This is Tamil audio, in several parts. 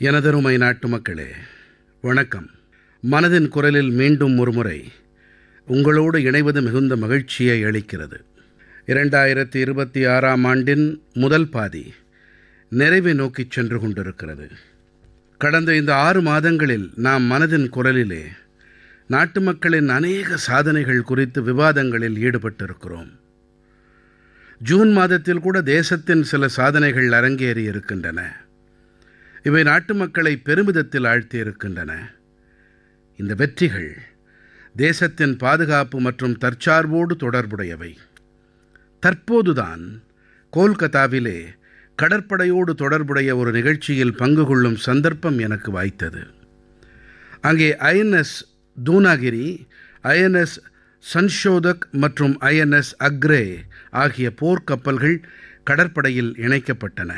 எனதருமை நாட்டுமக்களே, வணக்கம். மனதின் குரலில் மீண்டும் ஒருமுறை உங்களோடு இணைவது மிகுந்த மகிழ்ச்சியை அளிக்கிறது. 2026ஆம் ஆண்டின் முதல் பாதி நிறைவை நோக்கிச் சென்று கொண்டிருக்கிறது. கடந்த இந்த 6 மாதங்களில் நாம் மனதின் குரலிலே நாட்டு மக்களின் அநேக சாதனைகள் குறித்து விவாதங்களில் ஈடுபட்டிருக்கிறோம். ஜூன் மாதத்தில் கூட தேசத்தின் சில சாதனைகள் அரங்கேறி இருக்கின்றன. இவை நாட்டு மக்களை பெருமிதத்தில் ஆழ்த்தியிருக்கின்றன. இந்த வெற்றிகள் தேசத்தின் பாதுகாப்பு மற்றும் தற்சார்போடு தொடர்புடையவை. தற்போதுதான் கோல்கத்தாவிலே கடற்படையோடு தொடர்புடைய ஒரு நிகழ்ச்சியில் பங்கு கொள்ளும் சந்தர்ப்பம் எனக்கு வாய்த்தது. அங்கே ஐஎன்எஸ் தூனாகிரி, ஐஎன்எஸ் சன்ஷோதக் மற்றும் ஐஎன்எஸ் அக்ரே ஆகிய போர்க்கப்பல்கள் கடற்படையில் இணைக்கப்பட்டன.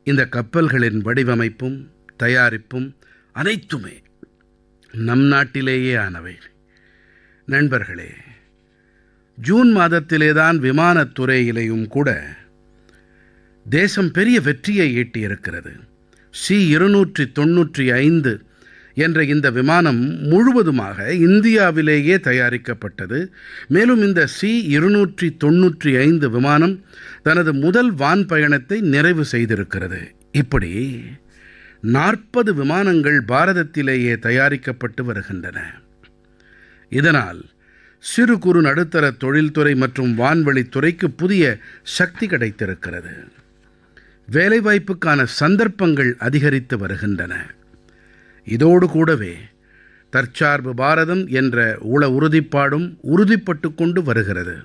இந்த கப்பல்களின் வடிவமைப்பும் தயாரிப்பும் அனைத்துமே நம் நாட்டிலேயே ஆனவை. நண்பர்களே, ஜூன் மாதத்திலேதான் விமானத்துறையிலேயும் கூட தேசம் பெரிய வெற்றியை ஈட்டியிருக்கிறது. C-295 என்ற இந்த விமானம் முழுவதுமாக இந்தியாவிலேயே தயாரிக்கப்பட்டது. மேலும் இந்த C-295 விமானம் தனது முதல் வான் பயணத்தை நிறைவு செய்திருக்கிறது. இப்படி 40 விமானங்கள் பாரதத்திலேயே தயாரிக்கப்பட்டு வருகின்றன. இதனால் சிறு குறு நடுத்தர தொழில்துறை மற்றும் வான்வழித்துறைக்கு புதிய சக்தி கிடைத்திருக்கிறது. வேலைவாய்ப்புக்கான சந்தர்ப்பங்கள் அதிகரித்து வருகின்றன. இதோடு கூடவே தற்சார்பு பாரதம் என்ற உறுதிப்பாடும் உறுதிப்பட்டு கொண்டு வருகிறது.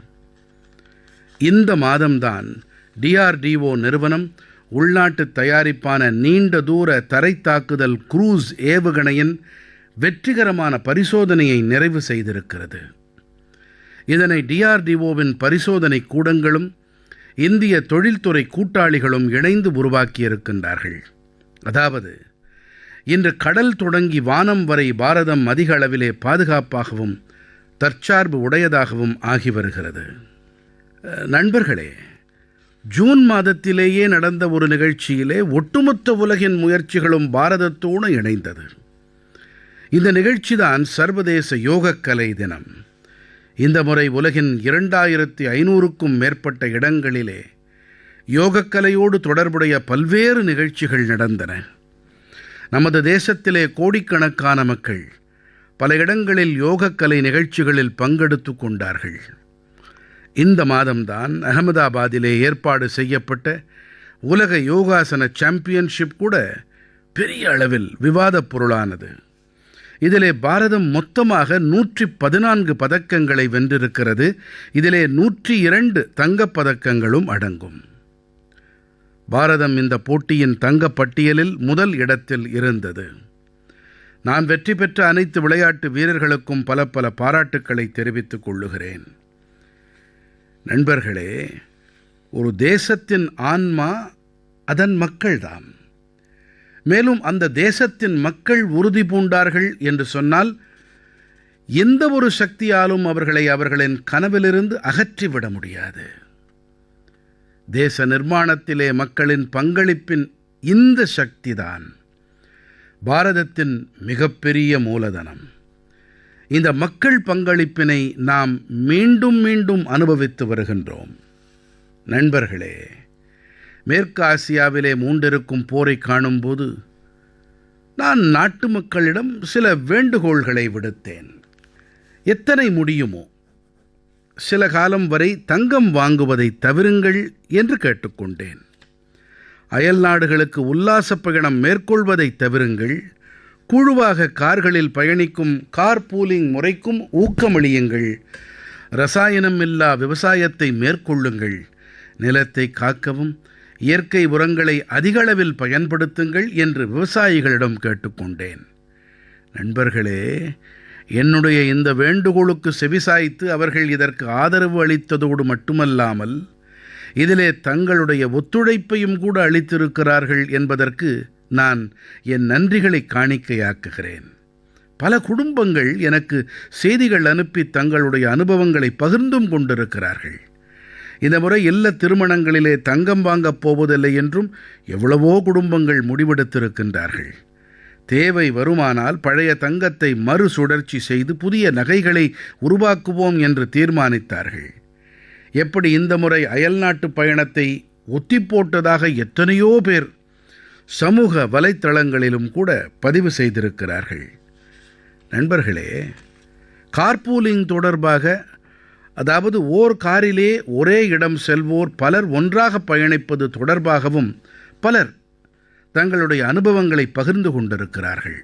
இந்த மாதம்தான் DRDO நிறுவனம் உள்நாட்டு தயாரிப்பான நீண்ட தூர தரைத்தாக்குதல் க்ரூஸ் ஏவுகணையின் வெற்றிகரமான பரிசோதனையை நிறைவு செய்திருக்கிறது. இதனை DRDOவின் பரிசோதனை கூடங்களும் இந்திய தொழில்துறை கூட்டாளிகளும் இணைந்து உருவாக்கியிருக்கின்றார்கள். அதாவது, இன்று கடல் தொடங்கி வானம் வரை பாரதம் அதிக அளவிலே பாதுகாப்பாகவும் தற்சார்பு உடையதாகவும் ஆகி வருகிறது. நண்பர்களே, ஜூன் மாதத்திலேயே நடந்த ஒரு நிகழ்ச்சியிலே ஒட்டுமொத்த உலகின் முயற்சிகளும் பாரதத்தோடு இணைந்தது. இந்த நிகழ்ச்சிதான் சர்வதேச யோகக்கலை தினம். இந்த முறை உலகின் 2500க்கும் மேற்பட்ட இடங்களிலே யோகக்கலையோடு தொடர்புடைய பல்வேறு நிகழ்ச்சிகள் நடந்தன. நமது தேசத்திலே கோடிக்கணக்கான மக்கள் பல இடங்களில் யோகக்கலை நிகழ்ச்சிகளில் பங்கெடுத்து கொண்டார்கள். இந்த மாதம்தான் அகமதாபாதிலே ஏற்பாடு செய்யப்பட்ட உலக யோகாசன சாம்பியன்ஷிப் கூட பெரிய அளவில் விவாதப் பொருளானது. இதிலே பாரதம் மொத்தமாக 114 பதக்கங்களை வென்றிருக்கிறது. இதிலே 102 தங்கப் பதக்கங்களும் அடங்கும். பாரதம் இந்த போட்டியின் தங்கப் பட்டியலில் முதல் இடத்தில் இருந்தது. நான் வெற்றி பெற்ற அனைத்து விளையாட்டு வீரர்களுக்கும் பல பாராட்டுக்களை தெரிவித்துக் கொள்ளுகிறேன். நண்பர்களே, ஒரு தேசத்தின் ஆன்மா அதன் மக்கள்தாம். மேலும் அந்த தேசத்தின் மக்கள் உறுதி பூண்டார்கள் என்று சொன்னால் எந்த ஒரு சக்தியாலும் அவர்களை அவர்களின் கனவிலிருந்து அகற்றிவிட முடியாது. தேச நிர்மாணத்திலே மக்களின் பங்களிப்பின் இந்த சக்திதான் பாரதத்தின் மிகப்பெரிய மூலதனம். இந்த மக்கள் பங்களிப்பினை நாம் மீண்டும் மீண்டும் அனுபவித்து வருகின்றோம். நண்பர்களே, மேற்கு ஆசியாவிலே மூண்டிருக்கும் போரை காணும்போது நான் நாட்டு மக்களிடம் சில வேண்டுகோள்களை விடுத்தேன். எத்தனை முடியுமோ சில காலம் வரை தங்கம் வாங்குவதை தவிருங்கள் என்று கேட்டுக்கொண்டேன். அயல் நாடுகளுக்கு உல்லாசப் பயணம் மேற்கொள்வதை தவிருங்கள். குழுவாக கார்களில் பயணிக்கும் கார் பூலிங் முறைக்கும் ஊக்கமளியுங்கள். ரசாயனம் இல்லா விவசாயத்தை மேற்கொள்ளுங்கள். நிலத்தை காக்கவும் இயற்கை உரங்களை அதிகளவில் பயன்படுத்துங்கள் என்று விவசாயிகளிடம் கேட்டுக்கொண்டேன். நண்பர்களே, என்னுடைய இந்த வேண்டுகோளுக்கு செவிசாய்த்து அவர்கள் இதற்கு ஆதரவு அளித்ததோடு மட்டுமல்லாமல் இதிலே தங்களுடைய ஒத்துழைப்பையும் கூட அளித்திருக்கிறார்கள் என்பதற்கு நான் என் நன்றிகளை காணிக்கையாக்குகிறேன். பல குடும்பங்கள் எனக்கு செய்திகள் அனுப்பி தங்களுடைய அனுபவங்களை பகிர்ந்தும் கொண்டிருக்கிறார்கள். இந்த முறை இல்லத் திருமணங்களிலே தங்கம் வாங்கப் போவதில்லை என்றும் எவ்வளவோ குடும்பங்கள் முடிவெடுத்திருக்கின்றார்கள். தேவை வருமானால் பழைய தங்கத்தை மறுசுழற்சி செய்து புதிய நகைகளை உருவாக்குவோம் என்று தீர்மானித்தார்கள். எப்படி இந்த முறை அயல்நாட்டு பயணத்தை ஒத்திப்போட்டதாக எத்தனையோ பேர் சமூக வலைத்தளங்களிலும் கூட பதிவு செய்திருக்கிறார்கள். நண்பர்களே, கார்பூலிங் தொடர்பாக, அதாவது ஓர் காரிலே ஒரே இடம் செல்வோர் பலர் ஒன்றாக பயணிப்பது தொடர்பாகவும் பலர் தங்களுடைய அனுபவங்களை பகிர்ந்து கொண்டிருக்கிறார்கள்.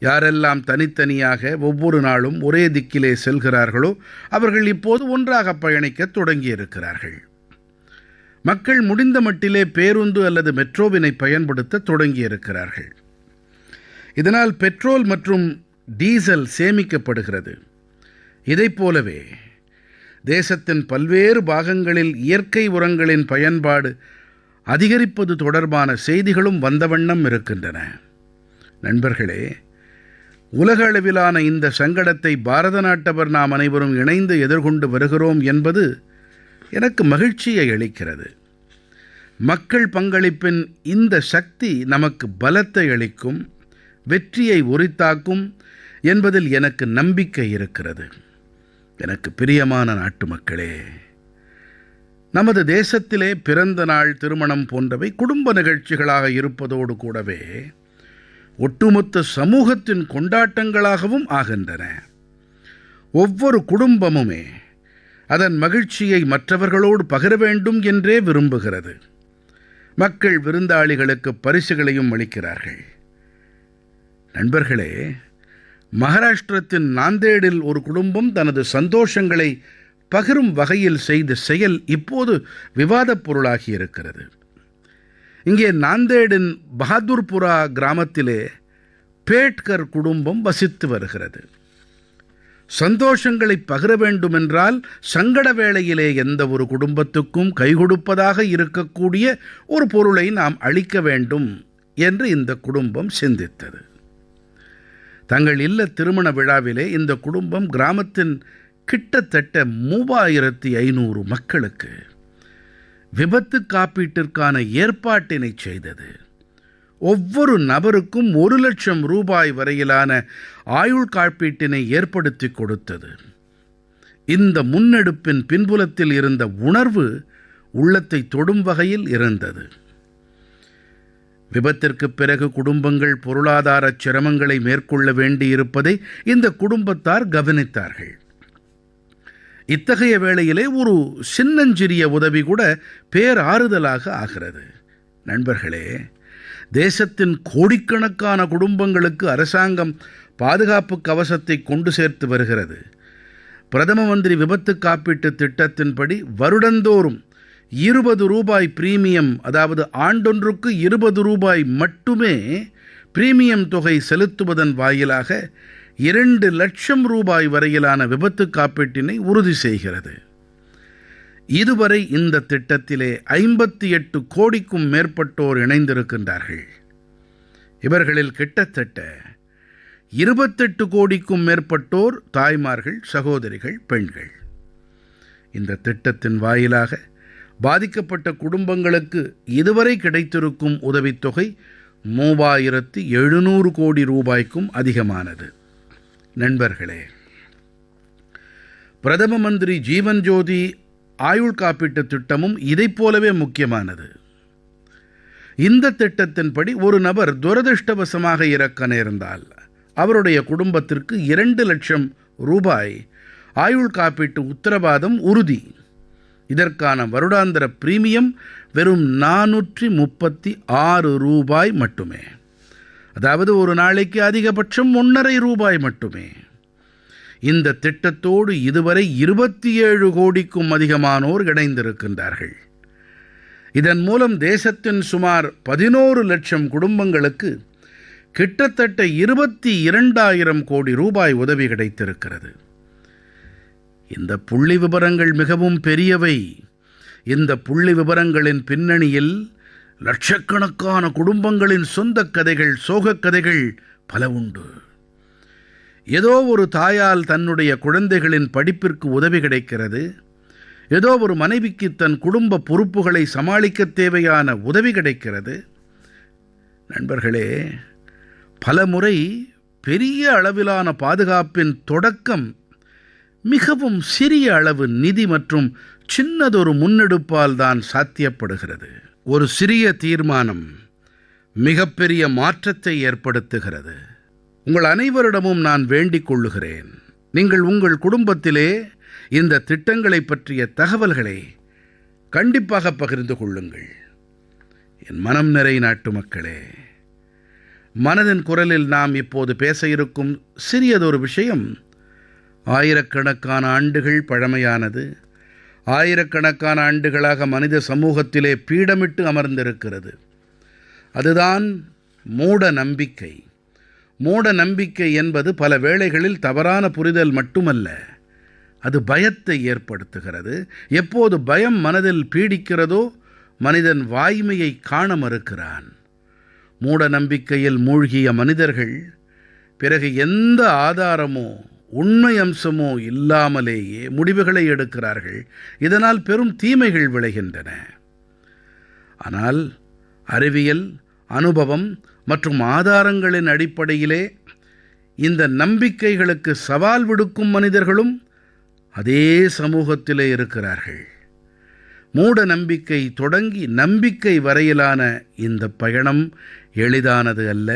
யாரெல்லாம் தனித்தனியாக ஒவ்வொரு நாளும் ஒரே திக்கிலே செல்கிறார்களோ அவர்கள் இப்போது ஒன்றாக பயணிக்கத் தொடங்கியிருக்கிறார்கள். மக்கள் முடிந்த மட்டிலே பேருந்து அல்லது மெட்ரோவினை பயன்படுத்த தொடங்கியிருக்கிறார்கள். இதனால் பெட்ரோல் மற்றும் டீசல் சேமிக்கப்படுகிறது. இதைப் போலவே தேசத்தின் பல்வேறு பாகங்களில் இயற்கை உரங்களின் பயன்பாடு அதிகரிப்பது தொடர்பான செய்திகளும் வந்த வண்ணம் இருக்கின்றன. நண்பர்களே, உலக அளவிலான இந்த சங்கடத்தை பாரத நாட்டவர் நாம் அனைவரும் இணைந்து எதிர்கொண்டு வருகிறோம் என்பது எனக்கு மகிழ்ச்சியை அளிக்கிறது. மக்கள் பங்களிப்பின் இந்த சக்தி நமக்கு பலத்தை அளிக்கும், வெற்றியை உரித்தாக்கும் என்பதில் எனக்கு நம்பிக்கை இருக்கிறது. எனக்கு பிரியமான நாட்டுமக்களே, நமது தேசத்திலே பிறந்த நாள், திருமணம் போன்றவை குடும்ப நிகழ்ச்சிகளாக இருப்பதோடு கூடவே ஒட்டுமொத்த சமூகத்தின் கொண்டாட்டங்களாகவும் ஆகின்றன. ஒவ்வொரு குடும்பமுமே அதன் மகிழ்ச்சியை மற்றவர்களோடு பகிர வேண்டும் என்றே விரும்புகிறது. மக்கள் விருந்தாளிகளுக்கு பரிசுகளையும் அளிக்கிறார்கள். நண்பர்களே, மகாராஷ்டிரத்தின் நாந்தேடில் ஒரு குடும்பம் தனது சந்தோஷங்களை பகிரும் வகையில் செய்த செயல் இப்போது விவாதப் பொருளாகி இருக்கிறது. இங்கே நாந்தேடின் பஹாதுர்புரா கிராமத்திலே பேட்கர் குடும்பம் வசித்து வருகிறது. சந்தோஷங்களை பகிர வேண்டுமென்றால் சங்கட வேளையிலே எந்த ஒரு குடும்பத்துக்கும் கைகொடுப்பதாக இருக்கக்கூடிய ஒரு பொருளை நாம் அளிக்க வேண்டும் என்று இந்த குடும்பம் சிந்தித்தது. தங்கள் இல்ல திருமண விழாவிலே இந்த குடும்பம் கிராமத்தின் கிட்டத்தட்ட 3500 மக்களுக்கு விபத்து காப்பீட்டிற்கான ஏற்பாட்டினை செய்தது. ஒவ்வொரு நபருக்கும் 1 லட்சம் ரூபாய் வரையிலான ஆயுள் காப்பீட்டினை ஏற்படுத்தி கொடுத்தது. இந்த முன்னெடுப்பின் பின்புலத்தில் இருந்த உணர்வு உள்ளத்தை தொடும் வகையில் இருந்தது. விபத்திற்குப் பிறகு குடும்பங்கள் பொருளாதார சிரமங்களை மேற்கொள்ள வேண்டியிருப்பதை இந்த குடும்பத்தார் கவனித்தார்கள். இத்தகைய வேளையிலே ஒரு சின்னஞ்சிறிய உதவி கூட பேராறுதலாக ஆகிறது. நண்பர்களே, தேசத்தின் கோடிக்கணக்கான குடும்பங்களுக்கு அரசாங்கம் பாதுகாப்பு கவசத்தை கொண்டு சேர்த்து வருகிறது. பிரதம மந்திரி விபத்து காப்பீட்டு திட்டத்தின்படி வருடந்தோறும் 20 ரூபாய் பிரீமியம், அதாவது ஆண்டொன்றுக்கு 20 ரூபாய் மட்டுமே பிரீமியம் தொகை செலுத்துவதன் வாயிலாக 2 லட்சம் ரூபாய் வரையிலான விபத்து காப்பீட்டினை உறுதி செய்கிறது. இதுவரை இந்த திட்டத்திலே 58 கோடிக்கும் மேற்பட்டோர் இணைந்திருக்கின்றார்கள். இவர்களில் கிட்டத்தட்ட 28 கோடிக்கும் மேற்பட்டோர் தாய்மார்கள், சகோதரிகள், பெண்கள். இந்த திட்டத்தின் வாயிலாக பாதிக்கப்பட்ட குடும்பங்களுக்கு இதுவரை கிடைத்திருக்கும் உதவித்தொகை 3700 கோடி ரூபாய்க்கும் அதிகமானது. நண்பர்களே, பிரதம மந்திரி ஜீவன் ஜோதி ஆயுள் காப்பீட்டுத் திட்டமும் இதைப் போலவே முக்கியமானது. இந்த திட்டத்தின்படி ஒரு நபர் துரதிர்ஷ்டவசமாக இறக்க நேர்ந்தால் அவருடைய குடும்பத்திற்கு 2 லட்சம் ரூபாய் ஆயுள் காப்பீட்டு உத்தரவாதம் உறுதி. இதற்கான வருடாந்திர பிரீமியம் வெறும் 436 ரூபாய் மட்டுமே. அதாவது ஒரு நாளைக்கு அதிகபட்சம் 1.5 ரூபாய் மட்டுமே. இந்த திட்டத்தோடு இதுவரை 27 கோடிக்கும் அதிகமானோர் இணைந்திருக்கின்றார்கள். இதன் மூலம் தேசத்தின் சுமார் 11 லட்சம் குடும்பங்களுக்கு கிட்டத்தட்ட 22,000 கோடி ரூபாய் உதவி கிடைத்திருக்கிறது. இந்த புள்ளி விபரங்கள் மிகவும் பெரியவை. இந்த புள்ளி விபரங்களின் பின்னணியில் லட்சக்கணக்கான குடும்பங்களின் சொந்தக் கதைகள், சோகக் கதைகள் பல உண்டு. ஏதோ ஒரு தாயால் தன்னுடைய குழந்தைகளின் படிப்பிற்கு உதவி கிடைக்கிறது. ஏதோ ஒரு மனைவிக்கு தன் குடும்ப பொறுப்புகளை சமாளிக்கத் தேவையான உதவி கிடைக்கிறது. நண்பர்களே, பலமுறை பெரிய அளவிலான பாதுகாப்பின் தொடக்கம் மிகவும் சிறிய அளவு நிதி மற்றும் சின்னதொரு முன்னெடுப்பால் தான் சாத்தியப்படுகிறது. ஒரு சிறிய தீர்மானம் மிகப்பெரிய மாற்றத்தை ஏற்படுத்துகிறது. உங்கள் அனைவரிடமும் நான் வேண்டிக் கொள்ளுகிறேன், நீங்கள் உங்கள் குடும்பத்திலே இந்த திட்டங்களைப் பற்றிய தகவல்களை கண்டிப்பாக பகிர்ந்து கொள்ளுங்கள். என் மனம் நிறை நாட்டுமக்களே, மனதின் குரலில் நாம் இப்போது பேச இருக்கும் சிறியதொரு விஷயம் ஆயிரக்கணக்கான ஆண்டுகள் பழமையானது. ஆயிரக்கணக்கான ஆண்டுகளாக மனித சமூகத்திலே பீடமிட்டு அமர்ந்திருக்கிறது. அதுதான் மூட நம்பிக்கை. மூட நம்பிக்கை என்பது பல வேளைகளில் தவறான புரிதல் மட்டுமல்ல, அது பயத்தை ஏற்படுத்துகிறது. எப்போது பயம் மனதில் பீடிக்கிறதோ மனிதன் வாய்மையை காண மறுக்கிறான். மூட நம்பிக்கையில் மூழ்கிய மனிதர்கள் பிறகு எந்த ஆதாரமோ உண்மை அம்சமோ இல்லாமலேயே முடிவுகளை எடுக்கிறார்கள். இதனால் பெரும் தீமைகள் விளைகின்றன. ஆனால் அறிவியல், அனுபவம் மற்றும் ஆதாரங்களின் அடிப்படையிலே இந்த நம்பிக்கைகளுக்கு சவால் விடுக்கும் மனிதர்களும் அதே சமூகத்திலே இருக்கிறார்கள். மூட நம்பிக்கை தொடங்கி நம்பிக்கை வரையிலான இந்த பயணம் எளிதானது அல்ல.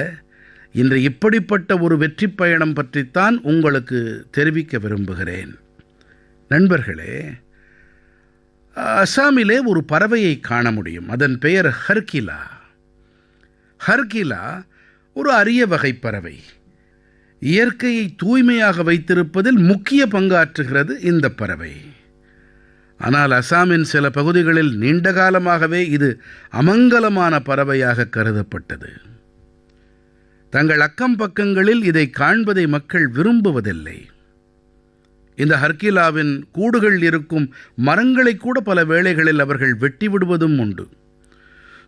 இன்று இப்படிப்பட்ட ஒரு வெற்றி பயணம் பற்றித்தான் உங்களுக்கு தெரிவிக்க விரும்புகிறேன். நண்பர்களே, அசாமிலே ஒரு பறவையை காண முடியும். அதன் பெயர் ஹர்கிலா. ஹர்கிலா ஒரு அரிய வகை பறவை. இயற்கையை தூய்மையாக வைத்திருப்பதில் முக்கிய பங்காற்றுகிறது இந்த பறவை. ஆனால் அசாமின் சில பகுதிகளில் நீண்ட காலமாகவே இது அமங்கலமான பறவையாக கருதப்பட்டது. தங்கள் அக்கம் பக்கங்களில் இதை காண்பதை மக்கள் விரும்புவதில்லை. இந்த ஹர்கிலாவின் கூடுகள் இருக்கும் மரங்களை கூட பல வேளைகளில் அவர்கள் வெட்டி விடுவதும் உண்டு.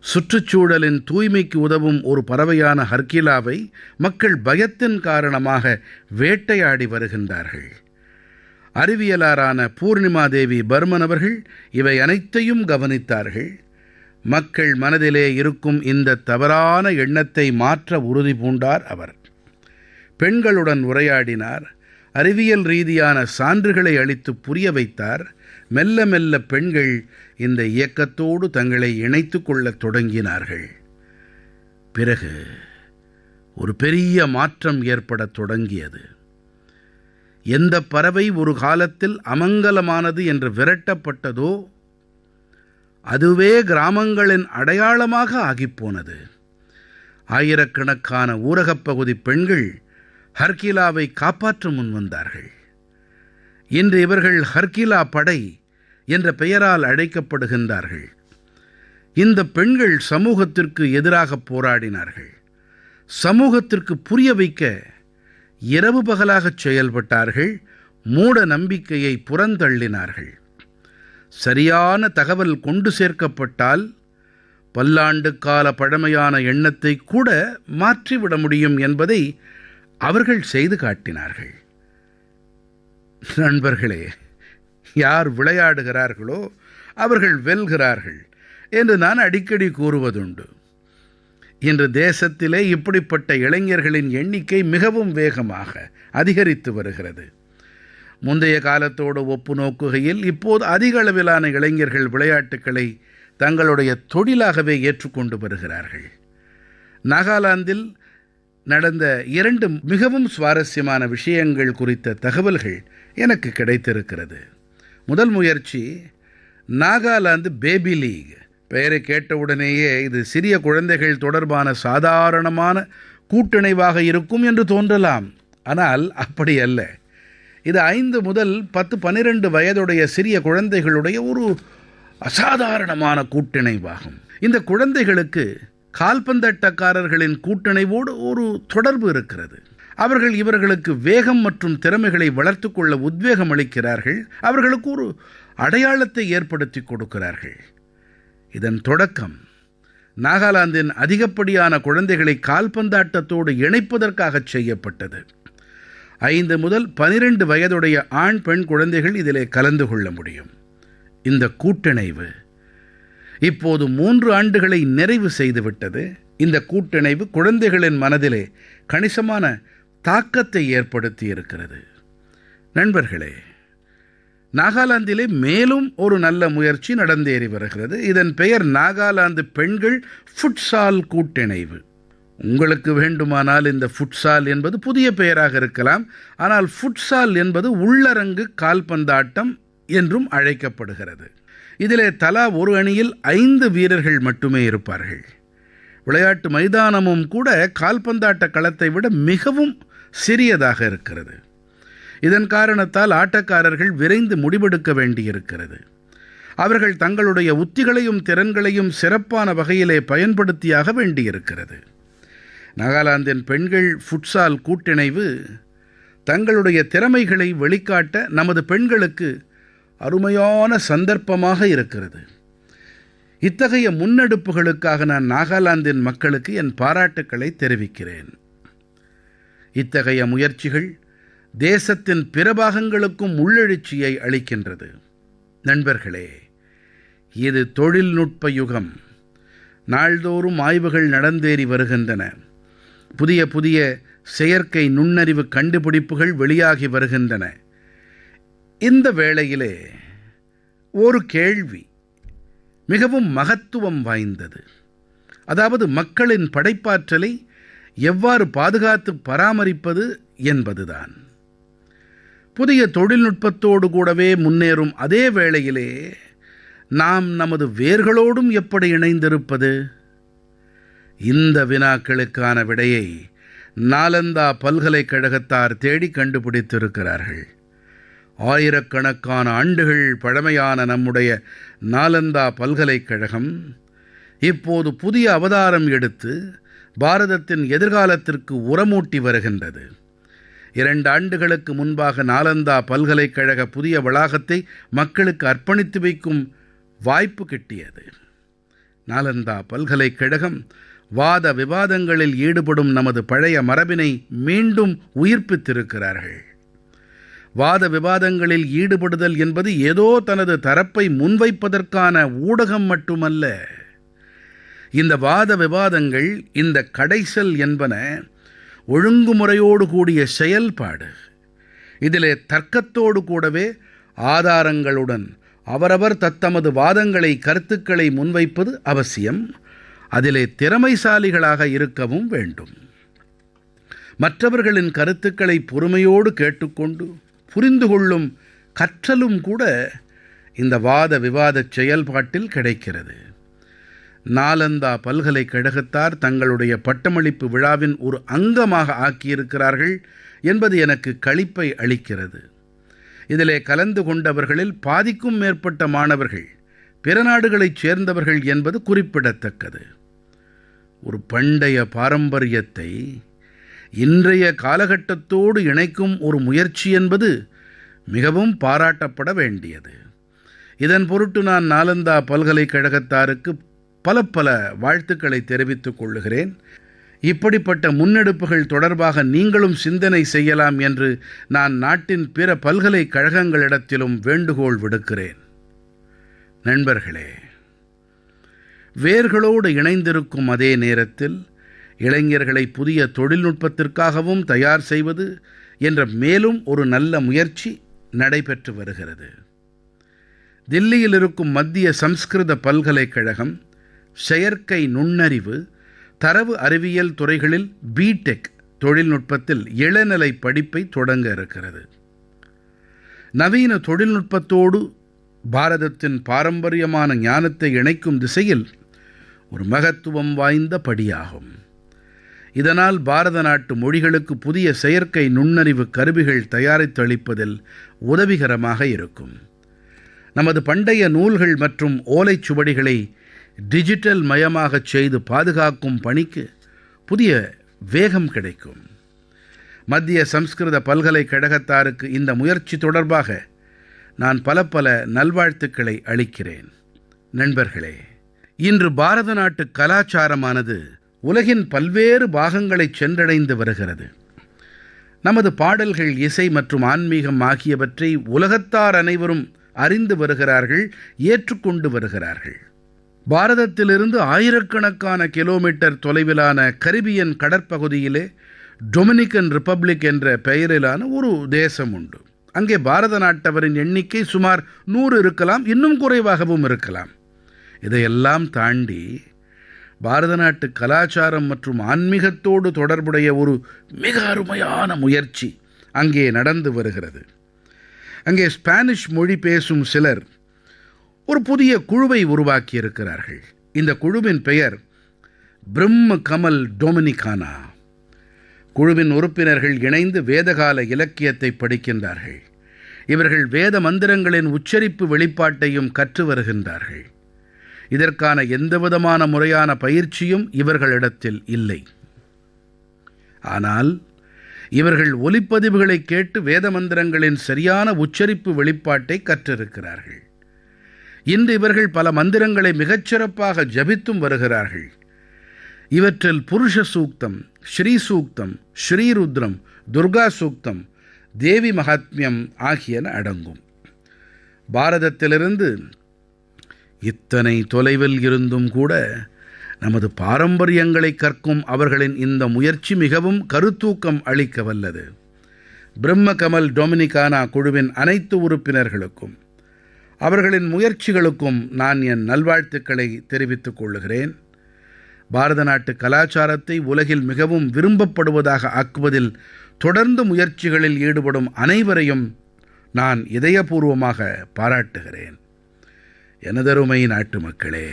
சுற்றுச்சூழலின் தூய்மைக்கு உதவும் ஒரு பறவையான ஹர்கிலாவை மக்கள் பயத்தின் காரணமாக வேட்டையாடி வருகின்றார்கள். அறிவியலாரான பூர்ணிமா தேவி பர்மன் அவர்கள் இவை அனைத்தையும் கவனித்தார்கள். மக்கள் மனதிலே இருக்கும் இந்த தவறான எண்ணத்தை மாற்ற உறுதி பூண்டார் அவர். பெண்களுடன் உரையாடினார். அறிவியல் ரீதியான சான்றுகளை அளித்து புரிய வைத்தார். மெல்ல மெல்ல பெண்கள் இந்த இயக்கத்தோடு தங்களை இணைத்துக் கொள்ளத் தொடங்கினார்கள். பிறகு ஒரு பெரிய மாற்றம் ஏற்படத் தொடங்கியது. எந்த பறவை ஒரு காலத்தில் அமங்கலமானது என்று விரட்டப்பட்டதோ அதுவே கிராமங்களின் அடையாளமாக ஆகிப்போனது. ஆயிரக்கணக்கான ஊரகப் பகுதி பெண்கள் ஹர்கிலாவை காப்பாற்ற முன்வந்தார்கள். இன்று இவர்கள் ஹர்கிலா படை என்ற பெயரால் அழைக்கப்படுகின்றார்கள். இந்த பெண்கள் சமூகத்திற்கு எதிராக போராடினார்கள். சமூகத்திற்கு புரிய வைக்க இரவு பகலாகச் செயல்பட்டார்கள். மூட நம்பிக்கையை புறந்தள்ளினார்கள். சரியான தகவல் கொண்டு சேர்க்கப்பட்டால் பல்லாண்டுக்கால பழமையான எண்ணத்தை கூட மாற்றிவிட முடியும் என்பதை அவர்கள் செய்து காட்டினார்கள். நண்பர்களே, யார் விளையாடுகிறார்களோ அவர்கள் வெல்கிறார்கள் என்று நான் அடிக்கடி கூறுவதுண்டு. இன்று தேசத்திலே இப்படிப்பட்ட இளைஞர்களின் எண்ணிக்கை மிகவும் வேகமாக அதிகரித்து வருகிறது. முந்தைய காலத்தோடு ஒப்பு நோக்குகையில் இப்போது அதிக அளவிலான இளைஞர்கள் விளையாட்டுக்களை தங்களுடைய தொழிலாகவே ஏற்றுக்கொண்டு வருகிறார்கள். நாகாலாந்தில் நடந்த 2 மிகவும் சுவாரஸ்யமான விஷயங்கள் குறித்த தகவல்கள் எனக்கு கிடைத்திருக்கிறது. முதல் முயற்சி நாகாலாந்து பேபி லீக். பெயரை கேட்டவுடனேயே இது சிறிய குழந்தைகள் தொடர்பான சாதாரணமான கூட்டிணைவாக இருக்கும் என்று தோன்றலாம். ஆனால் அப்படி அல்ல. இது 5 முதல் 10-12 வயதுடைய சிறிய குழந்தைகளுடைய ஒரு அசாதாரணமான கூட்டிணைவாகும். இந்த குழந்தைகளுக்கு கால்பந்தாட்டக்காரர்களின் கூட்டிணைவோடு ஒரு தொடர்பு இருக்கிறது. அவர்கள் இவர்களுக்கு வேகம் மற்றும் திறமைகளை வளர்த்து கொள்ள உத்வேகம் அளிக்கிறார்கள். அவர்களுக்கு ஒரு அடையாளத்தை ஏற்படுத்தி கொடுக்கிறார்கள். இதன் தொடக்கம் நாகாலாந்தின் அதிகப்படியான குழந்தைகளை கால்பந்தாட்டத்தோடு இணைப்பதற்காக செய்யப்பட்டது. 5 முதல் 12 வயதுடைய ஆண் பெண் குழந்தைகள் இதிலே கலந்து கொள்ள முடியும். இந்த கூட்டிணைவு இப்போது 3 ஆண்டுகளை நிறைவு செய்துவிட்டது. இந்த கூட்டிணைவு குழந்தைகளின் மனதிலே கணிசமான தாக்கத்தை ஏற்படுத்தி இருக்கிறது. நண்பர்களே, நாகாலாந்திலே மேலும் ஒரு நல்ல முயற்சி நடந்தேறி வருகிறது. இதன் பெயர் நாகாலாந்து பெண்கள் ஃபுட்சால் கூட்டிணைவு. உங்களுக்கு வேண்டுமானால் இந்த ஃபுட்சால் என்பது புதிய பெயராக இருக்கலாம். ஆனால் ஃபுட்சால் என்பது உள்ளரங்கு கால்பந்தாட்டம் என்றும் அழைக்கப்படுகிறது. இதிலே தலா ஒரு அணியில் 5 வீரர்கள் மட்டுமே இருப்பார்கள். விளையாட்டு மைதானமும் கூட கால்பந்தாட்ட களத்தை விட மிகவும் சிறியதாக இருக்கிறது. இதன் காரணத்தால் ஆட்டக்காரர்கள் விரைந்து முடிவெடுக்க வேண்டியிருக்கிறது. அவர்கள் தங்களுடைய உத்திகளையும் திறன்களையும் சிறப்பான வகையிலே பயன்படுத்தியாக வேண்டியிருக்கிறது. நாகாலாந்தின் பெண்கள் ஃபுட்சால் கூட்டிணைவு தங்களுடைய திறமைகளை வெளிக்காட்ட நமது பெண்களுக்கு அருமையான சந்தர்ப்பமாக இருக்கிறது. இத்தகைய முன்னெடுப்புகளுக்காக நான் நாகாலாந்தின் மக்களுக்கு என் பாராட்டுக்களை தெரிவிக்கிறேன். இத்தகைய முயற்சிகள் தேசத்தின் பிற பாகங்களுக்கும் உள்ளெழுச்சியை அளிக்கின்றது. நண்பர்களே, இது தொழில்நுட்ப யுகம். நாள்தோறும் ஆய்வுகள் நடந்தேறி வருகின்றன. புதிய புதிய செயற்கை நுண்ணறிவு கண்டுபிடிப்புகள் வெளியாகி வருகின்றன. இந்த வேளையிலே ஒரு கேள்வி மிகவும் மகத்துவம் வாய்ந்தது. அதாவது மக்களின் படைப்பாற்றலை எவ்வாறு பாதுகாத்து பராமரிப்பது என்பதுதான். புதிய தொழில்நுட்பத்தோடு கூடவே முன்னேறும் அதே வேளையிலே நாம் நமது வேர்களோடும் எப்படி இணைந்திருப்பது? இந்த வினாக்களுக்கான விடையை நாலந்தா பல்கலைக்கழகத்தார் தேடி கண்டுபிடித்திருக்கிறார்கள். ஆயிரக்கணக்கான ஆண்டுகள் பழமையான நம்முடைய நாலந்தா பல்கலைக்கழகம் இப்போது புதிய அவதாரம் எடுத்து பாரதத்தின் எதிர்காலத்திற்கு உரமூட்டி வருகின்றது. 2 ஆண்டுகளுக்கு முன்பாக நாலந்தா பல்கலைக்கழக புதிய வளாகத்தை மக்களுக்கு அர்ப்பணித்து வைக்கும் வாய்ப்பு கிட்டியது. நாலந்தா பல்கலைக்கழகம் வாத விவாதங்களில் ஈடுபடும் நமது பழைய மரபினை மீண்டும் உயிர்ப்பித்திருக்கிறார்கள். வாத விவாதங்களில் ஈடுபடுதல் என்பது ஏதோ தனது தரப்பை முன்வைப்பதற்கான ஊடகம் மட்டுமல்ல. இந்த வாத விவாதங்கள், இந்த கடைசல் என்பன ஒழுங்குமுறையோடு கூடிய செயல்பாடு. இதிலே தர்க்கத்தோடு கூடவே ஆதாரங்களுடன் அவரவர் தத்தமது வாதங்களை, கருத்துக்களை முன்வைப்பது அவசியம். அதிலே திறமைசாலிகளாக இருக்கவும் வேண்டும். மற்றவர்களின் கருத்துக்களை பொறுமையோடு கேட்டுக்கொண்டு புரிந்து கொள்ளும் கற்றலும் கூட இந்த வாத விவாத செயல்பாட்டில் கிடைக்கிறது. நாலந்தா பல்கலைக்கழகத்தார் தங்களுடைய பட்டமளிப்பு விழாவின் ஒரு அங்கமாக ஆக்கியிருக்கிறார்கள் என்பது எனக்கு களிப்பை அளிக்கிறது. இதிலே கலந்து கொண்டவர்களில் பாதிக்கும் மேற்பட்ட மாணவர்கள் பிற நாடுகளைச் சேர்ந்தவர்கள் என்பது குறிப்பிடத்தக்கது. ஒரு பண்டைய பாரம்பரியத்தை இன்றைய காலகட்டத்தோடு இணைக்கும் ஒரு முயற்சி என்பது மிகவும் பாராட்டப்பட வேண்டியது. இதன் பொருட்டு நான் நாலந்தா பல்கலைக்கழகத்தாருக்கு பல வாழ்த்துக்களை தெரிவித்துக் கொள்கிறேன். இப்படிப்பட்ட முன்னெடுப்புகள் தொடர்பாக நீங்களும் சிந்தனை செய்யலாம் என்று நான் நாட்டின் பிற பல்கலைக்கழகங்களிடத்திலும் வேண்டுகோள் விடுக்கிறேன். நண்பர்களே, வேர்களோடு இணைந்திருக்கும் அதே நேரத்தில் இளைஞர்களை புதிய தொழில்நுட்பத்திற்காகவும் தயார் செய்வது என்ற மேலும் ஒரு நல்ல முயற்சி நடைபெற்று வருகிறது. தில்லியில் இருக்கும் மத்திய சம்ஸ்கிருத பல்கலைக்கழகம் செயற்கை நுண்ணறிவு, தரவு அறிவியல் துறைகளில் பிடெக் தொழில்நுட்பத்தில் இளநிலை படிப்பை தொடங்க இருக்கிறது. நவீன தொழில்நுட்பத்தோடு பாரதத்தின் பாரம்பரியமான ஞானத்தை இணைக்கும் திசையில் ஒரு மகத்துவம் வாய்ந்த படியாகும். இதனால் பாரத நாட்டு மொழிகளுக்கு புதிய செயற்கை நுண்ணறிவு கருவிகள் தயாரித்தளிப்பதில் உதவிகரமாக இருக்கும். நமது பண்டைய நூல்கள் மற்றும் ஓலைச்சுவடிகளை டிஜிட்டல் மயமாகச் செய்து பாதுகாக்கும் பணிக்கு புதிய வேகம் கிடைக்கும். மத்திய சம்ஸ்கிருத பல்கலைக்கழகத்தாருக்கு இந்த முயற்சி தொடர்பாக நான் பல நல்வாழ்த்துக்களை அளிக்கிறேன். நண்பர்களே, இன்று பாரத நாட்டு கலாச்சாரமானது உலகின் பல்வேறு பாகங்களைச் சென்றடைந்து வருகிறது. நமது பாடல்கள், இசை மற்றும் ஆன்மீகம் ஆகியவற்றை உலகத்தார் அனைவரும் அறிந்து வருகிறார்கள், ஏற்றுக்கொண்டு வருகிறார்கள். பாரதத்திலிருந்து ஆயிரக்கணக்கான கிலோமீட்டர் தொலைவிலான கரிபியன் கடற்பகுதியிலே டொமினிக்கன் ரிப்பப்ளிக் என்ற பெயரிலான ஒரு தேசம் உண்டு. அங்கே பாரத நாட்டவரின் எண்ணிக்கை சுமார் 100 இருக்கலாம், இன்னும் குறைவாகவும் இருக்கலாம். இதையெல்லாம் தாண்டி பாரத நாட்டு கலாச்சாரம் மற்றும் ஆன்மீகத்தோடு தொடர்புடைய ஒரு மிக அருமையான முயற்சி அங்கே நடந்து வருகிறது. அங்கே ஸ்பானிஷ் மொழி பேசும் சிலர் ஒரு புதிய குழுவை உருவாக்கியிருக்கிறார்கள். இந்த குழுவின் பெயர் பிரம்ம கமல் டொமினிகானா. குழுவின் உறுப்பினர்கள் இணைந்து வேதகால இலக்கியத்தை படிக்கின்றார்கள். இவர்கள் வேத மந்திரங்களின் உச்சரிப்பு வெளிப்பாட்டையும் கற்று வருகின்றார்கள். இதற்கான எந்தவிதமான முறையான பயிற்சியும் இவர்களிடத்தில் இல்லை. ஆனால் இவர்கள் ஒலிப்பதிவுகளை கேட்டு வேத மந்திரங்களின் சரியான உச்சரிப்பு வெளிப்பாட்டை கற்றிருக்கிறார்கள். இன்று இவர்கள் பல மந்திரங்களை மிகச்சிறப்பாக ஜபித்தும் வருகிறார்கள். இவற்றில் புருஷ சூக்தம், ஸ்ரீ சூக்தம், ஸ்ரீருத்ரம், துர்கா சூக்தம், தேவி மகாத்மியம் ஆகியன அடங்கும். பாரதத்திலிருந்து இத்தனை தொலைவில் இருந்தும் கூட நமது பாரம்பரியங்களை கற்கும் அவர்களின் இந்த முயற்சி மிகவும் கருத்தூக்கம் அளிக்க வல்லது. பிரம்ம கமல் டொமினிகானா குழுவின் அனைத்து உறுப்பினர்களுக்கும் அவர்களின் முயற்சிகளுக்கும் நான் என் நல்வாழ்த்துக்களை தெரிவித்துக் கொள்கிறேன். பாரத நாட்டு கலாச்சாரத்தை உலகில் மிகவும் விரும்பப்படுவதாக ஆக்குவதில் தொடர்ந்து முயற்சிகளில் ஈடுபடும் அனைவரையும் நான் இதயபூர்வமாக பாராட்டுகிறேன். எனதருமை நாட்டு மக்களே,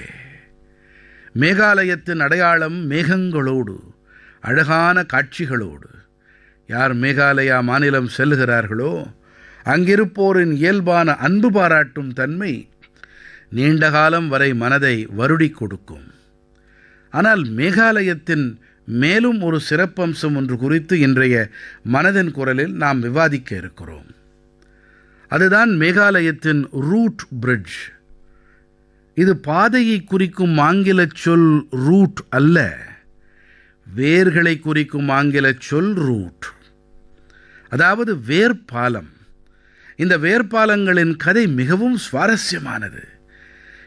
மேகாலயத்தின் அடையாளம் மேகங்களோடு, அழகான காட்சிகளோடு. யார் மேகாலயா மாநிலம் செல்கிறார்களோ அங்கிருப்போரின் இயல்பான அன்பு பாராட்டும் தன்மை நீண்ட காலம் வரை மனதை வருடிக் கொடுக்கும். ஆனால் மேகாலயத்தின் மேலும் ஒரு சிறப்பம்சம் ஒன்று குறித்து இன்றைய மனதின் குரலில் நாம் விவாதிக்க இருக்கிறோம். அதுதான் மேகாலயத்தின் ரூட் பிரிட்ஜ். இது பாதையை குறிக்கும் ஆங்கிலச் சொல் ரூட் அல்ல, வேர்களை குறிக்கும் ஆங்கிலச் சொல் ரூட், அதாவது வேர்பாலம். இந்த வேர்பாலங்களின் கதை மிகவும் சுவாரஸ்யமானது.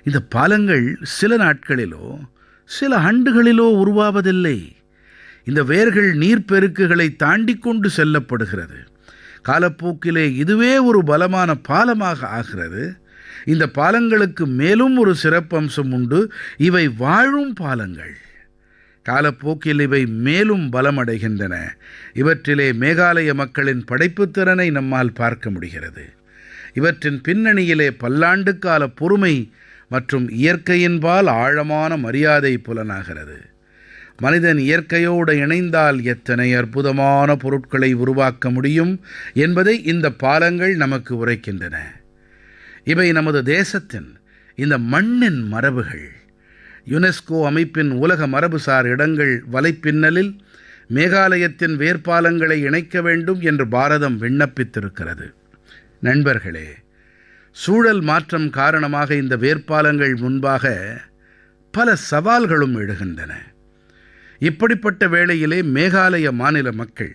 இந்த பாலங்கள் சில நாட்களிலோ சில ஆண்டுகளிலோ உருவாவதில்லை. இந்த வேர்கள் நீர்ப்பெருக்குகளை தாண்டி கொண்டு செல்லப்படுகிறது. காலப்போக்கிலே இதுவே ஒரு பலமான பாலமாக ஆகிறது. இந்த பாலங்களுக்கு மேலும் ஒரு சிறப்பம்சம் உண்டு. இவை வாழும் பாலங்கள். காலப்போக்கில் இவை மேலும் பலமடைகின்றன. இவற்றிலே மேகாலய மக்களின் படைப்புத்திறனை நம்மால் பார்க்க முடிகிறது. இவற்றின் பின்னணியிலே பல்லாண்டுக்கால பொறுமை மற்றும் இயற்கையின்பால் ஆழமான மரியாதை புலனாகிறது. மனிதன் இயற்கையோடு இணைந்தால் எத்தனை அற்புதமான பொருட்களை உருவாக்க முடியும் என்பதை இந்த பாலங்கள் நமக்கு உரைக்கின்றன. இவை நமது தேசத்தின், இந்த மண்ணின் மரபுகள். யுனெஸ்கோ அமைப்பின் உலக மரபுசார் இடங்கள் வலைப்பின்னலில் மேகாலயத்தின் வேர்பாலங்களை இணைக்க வேண்டும் என்று பாரதம் விண்ணப்பித்திருக்கிறது. நண்பர்களே, சூழல் மாற்றம் காரணமாக இந்த வேர்பாலங்கள் முன்பாக பல சவால்களும் எழுகின்றன. இப்படிப்பட்ட வேளையிலே மேகாலய மாநில மக்கள்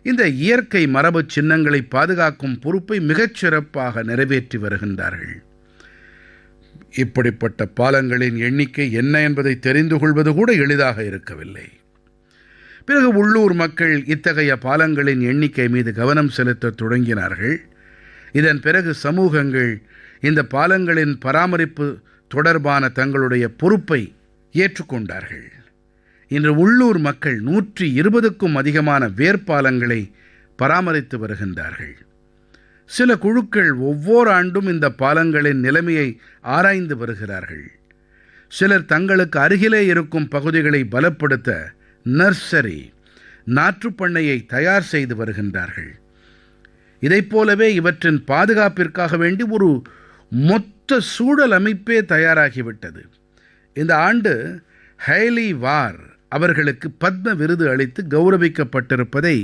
இந்த இயற்கை மரபு சின்னங்களை பாதுகாக்கும் பொறுப்பை மிகச் சிறப்பாக நிறைவேற்றி வருகின்றார்கள். இப்படிப்பட்ட பாலங்களின் எண்ணிக்கை என்ன என்பதை தெரிந்து கொள்வது கூட எளிதாக இருக்கவில்லை. பிறகு உள்ளூர் மக்கள் இத்தகைய பாலங்களின் எண்ணிக்கை மீது கவனம் செலுத்தத் தொடங்கினார்கள். இதன் பிறகு சமூகங்கள் இந்த பாலங்களின் பராமரிப்பு தொடர்பான தங்களுடைய பொறுப்பை ஏற்றுக்கொண்டார்கள். இன்று உள்ளூர் மக்கள் 120க்கும் அதிகமான வேர்பாலங்களை பராமரித்து வருகின்றார்கள். சில குழுக்கள் ஒவ்வொரு ஆண்டும் இந்த பாலங்களின் நிலைமையை ஆராய்ந்து வருகிறார்கள். சிலர் தங்களுக்கு அருகிலே இருக்கும் பகுதிகளை பலப்படுத்த நர்சரி, நாற்றுப்பண்ணையை தயார் செய்து வருகின்றார்கள். இதைப் போலவே இவற்றின் பாதுகாப்பிற்காக வேண்டி ஒரு மொத்த சூழல் அமைப்பே தயாராகிவிட்டது. இந்த ஆண்டு ஹைலி வார் அவர்களுக்கு பத்ம விருது அளித்து கௌரவிக்கப்பட்டிருப்பதை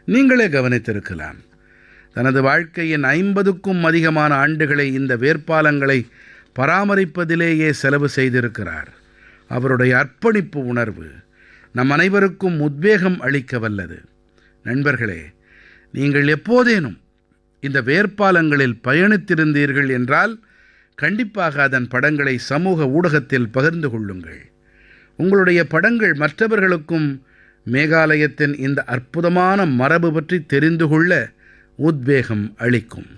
நீங்களே கவனித்திருக்கலாம். தனது வாழ்க்கையின் 50க்கும் அதிகமான ஆண்டுகளை இந்த வேர்பாலங்களை பராமரிப்பதிலேயே செலவு செய்திருக்கிறார். அவருடைய அர்ப்பணிப்பு உணர்வு நம் அனைவருக்கும் உத்வேகம் அளிக்க வல்லது. நண்பர்களே, நீங்கள் எப்போதேனும் இந்த வேர்ப்பாலங்களில் பயணித்திருந்தீர்கள் என்றால் கண்டிப்பாக அதன் படங்களை சமூக ஊடகத்தில் பகிர்ந்து கொள்ளுங்கள். உங்களுடைய படங்கள் மற்றவர்களுக்கும் மேகாலயத்தின் இந்த அற்புதமான மரபு பற்றி தெரிந்து கொள்ள உத்வேகம் அளிக்கும்.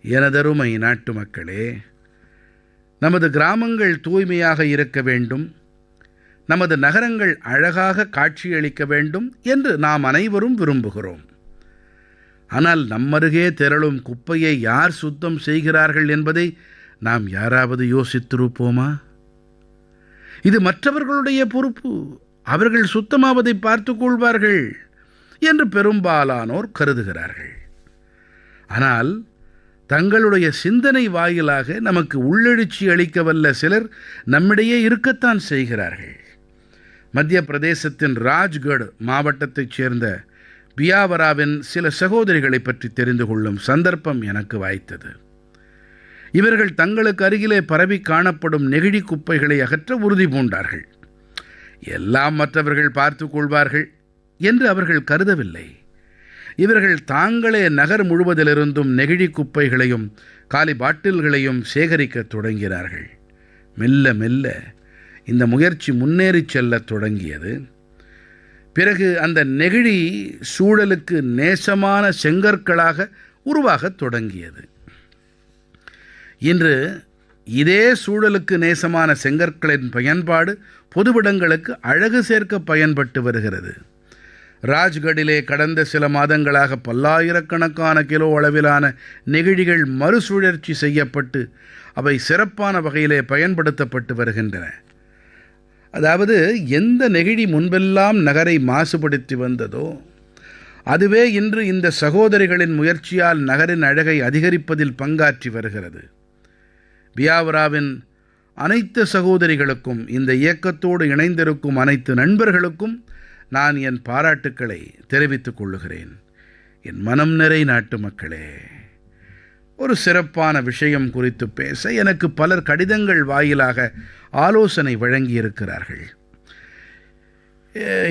எனதருமை நாட்டுமக்களே, நமது கிராமங்கள் தூய்மையாக இருக்க வேண்டும், நமது நகரங்கள் அழகாக காட்சியளிக்க வேண்டும் என்று நாம் அனைவரும் விரும்புகிறோம். ஆனால் நம்மருகே திரளும் குப்பையை யார் சுத்தம் செய்கிறார்கள் என்பதை நாம் யாராவது யோசித்திருப்போமா? இது மற்றவர்களுடைய பொறுப்பு, அவர்கள் சுத்தமாவதை பார்த்துக் கொள்வார்கள் என்று பெரும்பாலானோர் கருதுகிறார்கள். ஆனால் தங்களுடைய சிந்தனை வாயிலாக நமக்கு உள்ளெழுச்சி அளிக்க வல்ல சிலர் நம்மிடையே இருக்கத்தான் செய்கிறார்கள். மத்திய பிரதேசத்தின் ராஜ்கட் மாவட்டத்தைச் சேர்ந்த பியாவராவின் சில சகோதரிகளை பற்றி தெரிந்து கொள்ளும் சந்தர்ப்பம் எனக்கு வாய்த்தது. இவர்கள் தங்களுக்கு அருகிலே பரவி காணப்படும் நெகிழி குப்பைகளை அகற்ற உறுதி பூண்டார்கள். எல்லாம் மற்றவர்கள் பார்த்து கொள்வார்கள் என்று அவர்கள் கருதவில்லை. இவர்கள் தாங்களே நகர் முழுவதிலிருந்தும் நெகிழி குப்பைகளையும் காலி பாட்டில்களையும் சேகரிக்கத் தொடங்கினார்கள். மெல்ல மெல்ல இந்த முயற்சி முன்னேறிச் செல்லத் தொடங்கியது. பிறகு அந்த நெகிழி சூழலுக்கு நேசமான செங்கற்களாக உருவாகத் தொடங்கியது. இன்று இதே சூழலுக்கு நேசமான செங்கற்களின் பயன்பாடு பொதுவிடங்களுக்கு அழகு சேர்க்க பயன்பட்டு வருகிறது. ராஜ்கடிலே கடந்த சில மாதங்களாக பல்லாயிரக்கணக்கான கிலோ அளவிலான நெகிழிகள் மறுசுழற்சி செய்யப்பட்டு அவை சிறப்பான வகையிலே பயன்படுத்தப்பட்டு வருகின்றன. அதாவது எந்த நெகிழி முன்பெல்லாம் நகரை மாசுபடுத்தி வந்ததோ அதுவே இன்று இந்த சகோதரிகளின் முயற்சியால் நகரின் அழகை அதிகரிப்பதில் பங்காற்றி வருகிறது. பியாவராவின் அனைத்து சகோதரிகளுக்கும், இந்த இயக்கத்தோடு இணைந்திருக்கும் அனைத்து நண்பர்களுக்கும் நான் என் பாராட்டுக்களை தெரிவித்துக் கொள்ளுகிறேன். என் மனம் நிறை நாட்டு மக்களே, ஒரு சிறப்பான விஷயம் குறித்து பேச எனக்கு பலர் கடிதங்கள் வாயிலாக ஆலோசனை வழங்கியிருக்கிறார்கள்.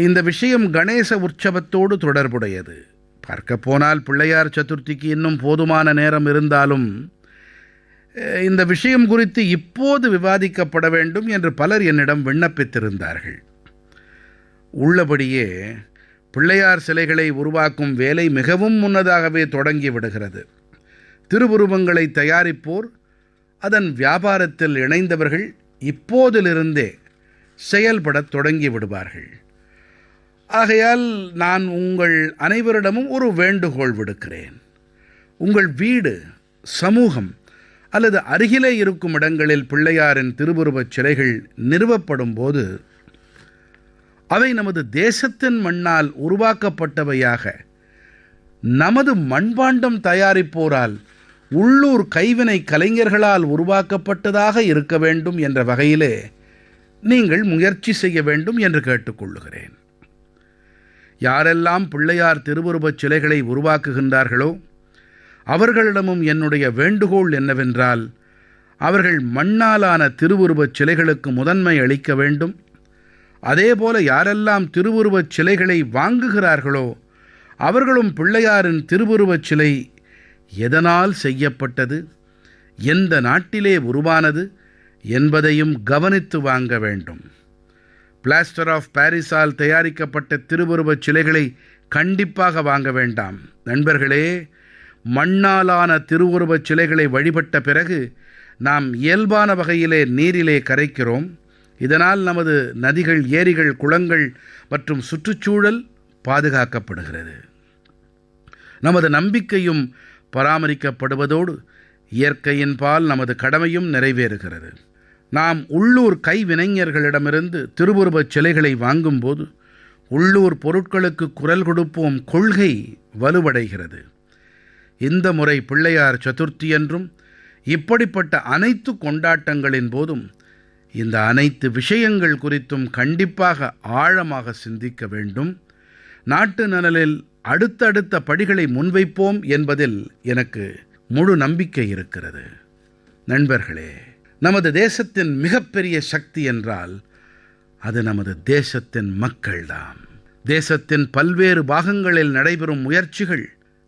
இந்த விஷயம் கணேச உற்சவத்தோடு தொடர்புடையது. பார்க்க போனால் பிள்ளையார் சதுர்த்திக்கு இன்னும் போதுமான நேரம் இருந்தாலும் இந்த விஷயம் குறித்து இப்போது விவாதிக்கப்பட வேண்டும் என்று பலர் என்னிடம் விண்ணப்பித்திருந்தார்கள். உள்ளபடியே பிள்ளையார் சிலைகளை உருவாக்கும் வேலை மிகவும் முன்னதாகவே தொடங்கி விடுகிறது. திருவுருவங்களை தயாரிப்போர், அதன் வியாபாரத்தில் இணைந்தவர்கள் இப்போதிலிருந்தே செயல்படத் தொடங்கி விடுவார்கள். ஆகையால் நான் உங்கள் அனைவரிடமும் ஒரு வேண்டுகோள் விடுக்கிறேன். உங்கள் வீடு, சமூகம் அல்லது அருகிலே இருக்கும் இடங்களில் பிள்ளையாரின் திருவுருவச் சிலைகள் நிறுவப்படும் போது அவை நமது தேசத்தின் மண்ணால் உருவாக்கப்பட்டவையாக, நமது மண்பாண்டம் தயாரிப்போரால், உள்ளூர் கைவினை கலைஞர்களால் உருவாக்கப்பட்டதாக இருக்க வேண்டும் என்ற வகையிலே நீங்கள் முயற்சி செய்ய வேண்டும் என்று கேட்டுக்கொள்ளுகிறேன். யாரெல்லாம் பிள்ளையார் திருவுருவச் சிலைகளை உருவாக்குகின்றார்களோ அவர்களிடமும் என்னுடைய வேண்டுகோள் என்னவென்றால், அவர்கள் மண்ணாலான திருவுருவச் சிலைகளுக்கு முதன்மை அளிக்க வேண்டும். அதேபோல யாரெல்லாம் திருவுருவச் சிலைகளை வாங்குகிறார்களோ அவர்களும் பிள்ளையாரின் திருவுருவச் சிலை எதனால் செய்யப்பட்டது, எந்த நாட்டிலே உருவானது என்பதையும் கவனித்து வாங்க வேண்டும். பிளாஸ்டர் ஆஃப் பாரிஸால் தயாரிக்கப்பட்ட திருவுருவச் சிலைகளை கண்டிப்பாக வாங்க வேண்டாம். நண்பர்களே, மண்ணாலான திருவுருவச் சிலைகளை வழிபட்ட பிறகு நாம் இயல்பான வகையிலே நீரிலே கரைக்கிறோம். இதனால் நமது நதிகள், ஏரிகள், குளங்கள் மற்றும் சுற்றுச்சூழல் பாதுகாக்கப்படுகிறது. நமது நம்பிக்கையும் பராமரிக்கப்படுவதோடு இயற்கையின் பால் நமது கடமையும் நிறைவேறுகிறது. நாம் உள்ளூர் கைவினைஞர்களிடமிருந்து திருவுருவச் சிலைகளை வாங்கும்போது உள்ளூர் பொருட்களுக்கு குரல் கொடுப்போம் கொள்கை வலுவடைகிறது. இந்த முறை பிள்ளையார் சதுர்த்தி என்றும் இப்படிப்பட்ட அனைத்து கொண்டாட்டங்களின் போதும் இந்த அனைத்து விஷயங்கள் குறித்தும் கண்டிப்பாக ஆழமாக சிந்திக்க வேண்டும். நாட்டு நலனில் அடுத்தடுத்த படிகளை முன்வைப்போம் என்பதில் எனக்கு முழு நம்பிக்கை இருக்கிறது. நண்பர்களே, நமது தேசத்தின் மிகப்பெரிய சக்தி என்றால் அது நமது தேசத்தின் மக்கள்தாம். தேசத்தின் பல்வேறு பாகங்களில் நடைபெறும் முயற்சிகள்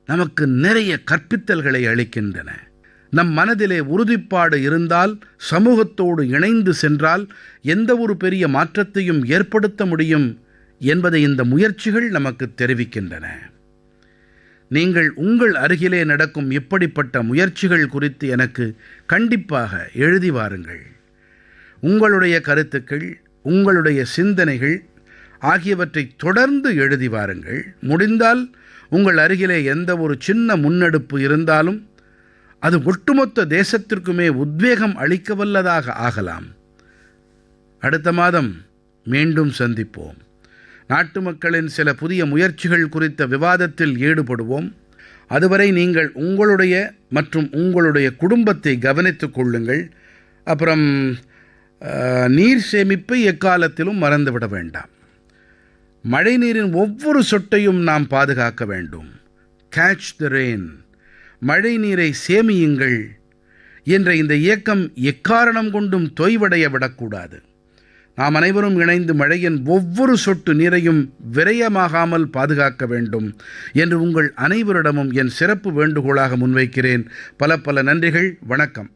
நமக்கு நிறைய கற்பித்தல்களை அளிக்கின்றன. நம் மனதிலே உறுதிப்பாடு இருந்தால், சமூகத்தோடு இணைந்து சென்றால் எந்த ஒரு பெரிய மாற்றத்தையும் ஏற்படுத்த முடியும் என்பதை இந்த முயற்சிகள் நமக்கு தெரிவிக்கின்றன. நீங்கள் உங்கள் அருகிலே நடக்கும் இப்படிப்பட்ட முயற்சிகள் குறித்து எனக்கு கண்டிப்பாக எழுதி வாருங்கள். உங்களுடைய கருத்துக்கள், உங்களுடைய சிந்தனைகள் ஆகியவற்றை தொடர்ந்து எழுதி வாருங்கள். முடிந்தால் உங்கள் அருகிலே எந்த ஒரு சின்ன முன்னெடுப்பு இருந்தாலும் அது ஒட்டுமொத்த தேசத்திற்குமே உத்வேகம் அளிக்கவல்லதாக ஆகலாம். அடுத்த மாதம் மீண்டும் சந்திப்போம். நாட்டு மக்களின் சில புதிய முயற்சிகள் குறித்த விவாதத்தில் ஈடுபடுவோம். அதுவரை நீங்கள் உங்களுடைய மற்றும் உங்களுடைய குடும்பத்தை கவனித்துக் கொள்ளுங்கள். அப்புறம் நீர் சேமிப்பை எக்காலத்திலும் மறந்துவிட வேண்டாம். மழைநீரின் ஒவ்வொரு சொட்டையும் நாம் பாதுகாக்க வேண்டும். கேட்ச் த ரெயின், மழை நீரை சேமியுங்கள் என்ற இந்த இயக்கம் எக்காரணம் கொண்டும் தொய்வடைய விடக்கூடாது. நாம் அனைவரும் இணைந்து மழையின் ஒவ்வொரு சொட்டு நீரையும் விரயமாகாமல் பாதுகாக்க வேண்டும் என்று உங்கள் அனைவரிடமும் என் சிறப்பு வேண்டுகோளாக முன்வைக்கிறேன். பல பல நன்றிகள். வணக்கம்.